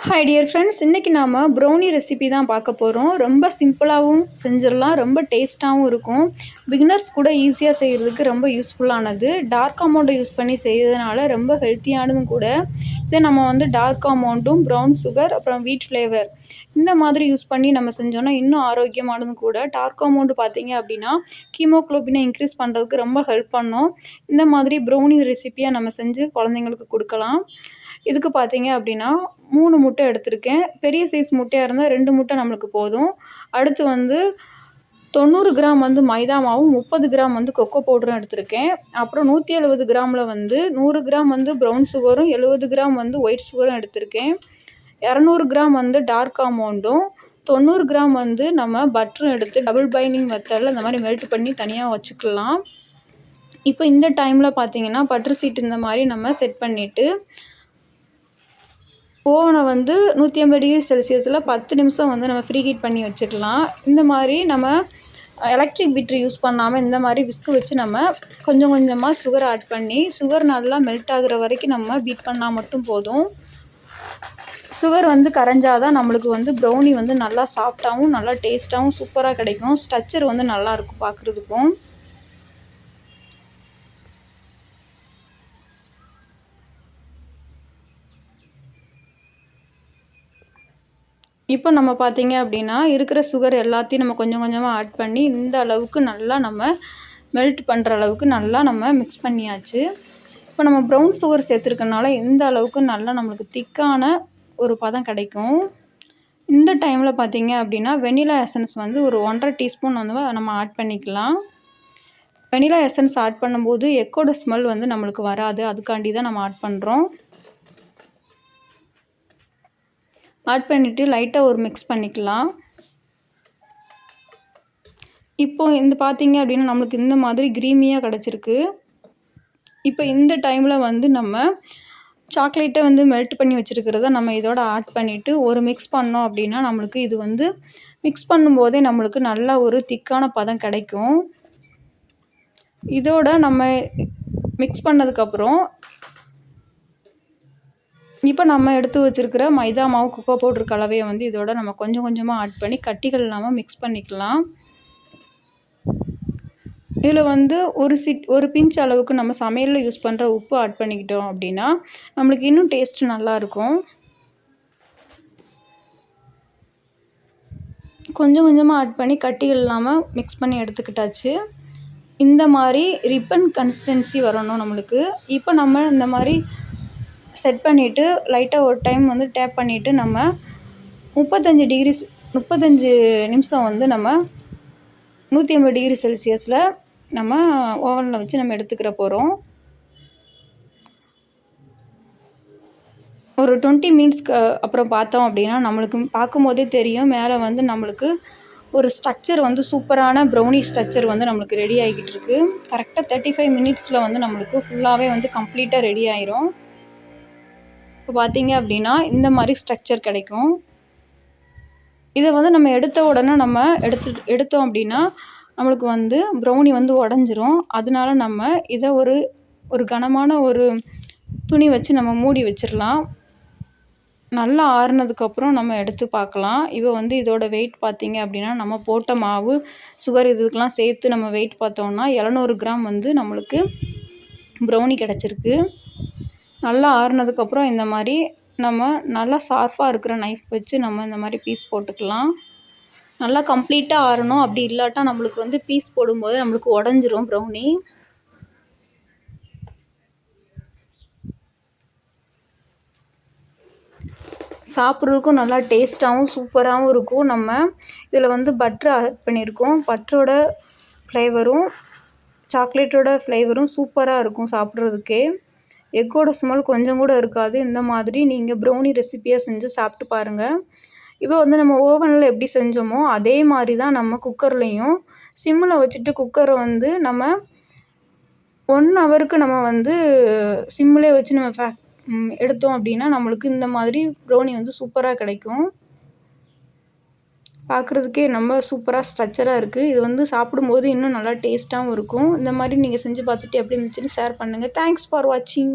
Hi dear friends, இன்றைக்கி நாம் brownie recipe தான் பார்க்க போகிறோம். ரொம்ப சிம்பிளாகவும் செஞ்சிடலாம், ரொம்ப டேஸ்ட்டாகவும் இருக்கும். பிகினர்ஸ் கூட ஈஸியாக செய்கிறதுக்கு ரொம்ப யூஸ்ஃபுல்லானது. டார்க் அமௌண்ட்டை யூஸ் பண்ணி செய்கிறதுனால ரொம்ப ஹெல்த்தியானதும் கூட. இதை நம்ம டார்க் அமௌண்ட்டும் ப்ரௌன் சுகர் அப்புறம் வீட் ஃப்ளேவர் இந்த மாதிரி யூஸ் பண்ணி நம்ம செஞ்சோன்னா இன்னும் ஆரோக்கியமானதும் கூட. டார்க் அமௌண்ட் பார்த்திங்க அப்படின்னா ஹீமோக்ளோபினை இன்க்ரீஸ் பண்ணுறதுக்கு ரொம்ப ஹெல்ப் பண்ணும். இந்த மாதிரி ப்ரௌனி ரெசிப்பியாக நம்ம செஞ்சு குழந்தைங்களுக்கு கொடுக்கலாம். இதுக்கு பார்த்தீங்க அப்படின்னா 3 முட்டை எடுத்திருக்கேன். பெரிய சைஸ் முட்டையாக இருந்தால் 2 முட்டை நம்மளுக்கு போதும். அடுத்து 90 கிராம் மைதா மாவும் 30 கிராம் கொக்கோ பவுடரும் எடுத்திருக்கேன். அப்புறம் 170 கிராமில் 100 கிராம் ப்ரௌன் சுகரும் 70 கிராம் ஒயிட் சுகரும் எடுத்திருக்கேன். 200 கிராம் டார்க் அமௌண்ட்டும் 90 கிராம் நம்ம பட்டரும் எடுத்து டபுள் பைண்டிங் மெத்தடில் இந்த மாதிரி மெல்ட் பண்ணி தனியாக வச்சுக்கலாம். இப்போ இந்த டைமில் பார்த்தீங்கன்னா பட்டர் சீட் இந்த மாதிரி நம்ம செட் பண்ணிவிட்டு ஓவனை 180 டிகிரி செல்சியஸில் 10 நிமிஷம் நம்ம ஃப்ரீ ஹீட் பண்ணி வச்சுக்கலாம். இந்த மாதிரி நம்ம எலக்ட்ரிக் பீட்டர் யூஸ் பண்ணாமல் இந்த மாதிரி விஸ்கு வச்சு நம்ம கொஞ்சம் கொஞ்சமாக சுகர் ஆட் பண்ணி சுகர் நல்லா மெல்ட் ஆகுற வரைக்கும் நம்ம பீட் பண்ணால் மட்டும் போதும். சுகர் கரைஞ்சாதான் நம்மளுக்கு ப்ரௌனி நல்லா சாஃப்டாகவும் நல்லா டேஸ்ட்டாகவும் சூப்பராக கிடைக்கும். ஸ்ட்ரக்சர் நல்லாயிருக்கும் பார்க்குறதுக்கும். இப்போ நம்ம பார்த்தீங்க அப்படின்னா இருக்கிற சுகர் எல்லாத்தையும் நம்ம கொஞ்சம் கொஞ்சமாக ஆட் பண்ணி இந்த அளவுக்கு நல்லா நம்ம மெல்ட் பண்ணுற அளவுக்கு நல்லா நம்ம மிக்ஸ் பண்ணியாச்சு. இப்போ நம்ம ப்ரௌன் சுகர் சேர்த்துருக்கனால இந்த அளவுக்கு நல்லா நம்மளுக்கு திக்கான ஒரு பதம் கிடைக்கும். இந்த டைமில் பார்த்தீங்க அப்படின்னா வெனிலா எசன்ஸ் ஒரு 1.5 டீஸ்பூன் நம்ம ஆட் பண்ணிக்கலாம். வெனிலா எசன்ஸ் ஆட் பண்ணும்போது எக்கோட ஸ்மெல் நம்மளுக்கு வராது, அதுக்காண்டி தான் நம்ம ஆட் பண்ணுறோம். ஆட் பண்ணிவிட்டு லைட்டாக ஒரு மிக்ஸ் பண்ணிக்கலாம். இப்போது பார்த்தீங்க அப்படின்னா நம்மளுக்கு இந்த மாதிரி க்ரீமியாக கிடச்சிருக்கு. இப்போ இந்த டைமில் நம்ம சாக்லேட்டை மெல்ட் பண்ணி வச்சுருக்கிறத நம்ம இதோட ஆட் பண்ணிவிட்டு ஒரு மிக்ஸ் பண்ணோம் அப்படின்னா நம்மளுக்கு இது மிக்ஸ் பண்ணும்போதே நம்மளுக்கு நல்ல ஒரு திக்கான பதம் கிடைக்கும். இதோட நம்ம மிக்ஸ் பண்ணதுக்கப்புறம் இப்போ நம்ம எடுத்து வச்சுருக்கிற மைதா மாவு கொக்கோ பவுட்ரு கலவையை இதோட நம்ம கொஞ்சம் கொஞ்சமாக ஆட் பண்ணி கட்டிகள் இல்லாமல் மிக்ஸ் பண்ணிக்கலாம். இதில் ஒரு பிஞ்ச் அளவுக்கு நம்ம சமையலில் யூஸ் பண்ணுற உப்பு ஆட் பண்ணிக்கிட்டோம் அப்படின்னா நம்மளுக்கு இன்னும் டேஸ்ட்டு நல்லாயிருக்கும். கொஞ்சம் கொஞ்சமாக ஆட் பண்ணி கட்டிகள் இல்லாமல் மிக்ஸ் பண்ணி எடுத்துக்கிட்டாச்சு. இந்த மாதிரி ரிப்பன் கன்சிஸ்டன்சி வரணும் நம்மளுக்கு. இப்போ நம்ம இந்த மாதிரி செட் பண்ணிவிட்டு லைட்டாக ஒரு டைம் டேப் பண்ணிவிட்டு நம்ம 35 நிமிஷம் நம்ம 180 டிகிரி செல்சியஸில் நம்ம ஓவனில் வச்சு நம்ம எடுத்துக்கிற போகிறோம். ஒரு 20 மினிட்ஸ்க்கு அப்புறம் பார்த்தோம் அப்படின்னா நம்மளுக்கு பார்க்கும்போதே தெரியும் மேலே நம்மளுக்கு ஒரு ஸ்ட்ரக்சர் சூப்பரான ப்ரௌனி ஸ்ட்ரக்சர் நம்மளுக்கு ரெடி ஆகிக்கிட்டு இருக்குது. கரெக்டாக 35 மினிட்ஸில் நம்மளுக்கு ஃபுல்லாகவே கம்ப்ளீட்டாக ரெடி ஆயிரும். இப்போ பார்த்தீங்க அப்படின்னா இந்த மாதிரி ஸ்ட்ரக்சர் கிடைக்கும். இதை நம்ம எடுத்த உடனே நம்ம எடுத்தோம் அப்படின்னா நம்மளுக்கு ப்ரௌனி உடஞ்சிரும். அதனால நம்ம இதை ஒரு கனமான ஒரு துணி வச்சு நம்ம மூடி வச்சிடலாம். நல்லா ஆறுனதுக்கப்புறம் நம்ம எடுத்து பார்க்கலாம். இப்போ இதோட வெயிட் பார்த்தீங்க அப்படின்னா நம்ம போட்ட மாவு சுகர் இதுக்கெலாம் சேர்த்து நம்ம வெயிட் பார்த்தோம்னா 700 கிராம் நம்மளுக்கு ப்ரௌனி கிடச்சிருக்கு. நல்லா ஆறுனதுக்கப்புறம் இந்த மாதிரி நம்ம நல்லா ஷார்ப்பாக இருக்கிற நைஃப் வச்சு நம்ம இந்த மாதிரி பீஸ் போட்டுக்கலாம். நல்லா கம்ப்ளீட்டாக ஆறணும், அப்படி இல்லாட்டா நம்மளுக்கு பீஸ் போடும்போது நம்மளுக்கு உடஞ்சிரும் ப்ரௌனி. சாப்பிட்றதுக்கும் நல்லா டேஸ்ட்டாகவும் சூப்பராகவும் இருக்கும். நம்ம இதில் பட்டர் ஆட் பண்ணியிருக்கோம். பட்டரோட ஃப்ளேவரும் சாக்லேட்டோட ஃப்ளேவரும் சூப்பராக இருக்கும் சாப்பிட்றதுக்கே. எக்கோட ஸ்மெல் கொஞ்சம் கூட இருக்காது. இந்த மாதிரி நீங்கள் ப்ரௌனி ரெசிப்பியாக செஞ்சு சாப்பிட்டு பாருங்கள். இப்போ நம்ம ஓவனில் எப்படி செஞ்சோமோ அதே மாதிரி தான் நம்ம குக்கர்லேயும் சிம்மில் வச்சுட்டு குக்கரை நம்ம 1 ஹவருக்கு நம்ம சிம்மிலே வச்சு நம்ம எடுத்தோம் அப்படின்னா நம்மளுக்கு இந்த மாதிரி ப்ரௌனி சூப்பராக கிடைக்கும். பார்க்குறதுக்கே ரொம்ப சூப்பராக ஸ்ட்ரக்சராக இருக்குது. இது சாப்பிடும்போது இன்னும் நல்லா டேஸ்ட்டாகவும் இருக்கும். இந்த மாதிரி நீங்கள் செஞ்சு பார்த்துட்டு எப்படி இருந்துச்சுன்னு ஷேர் பண்ணுங்கள். தேங்க்ஸ் ஃபார் வாட்சிங்.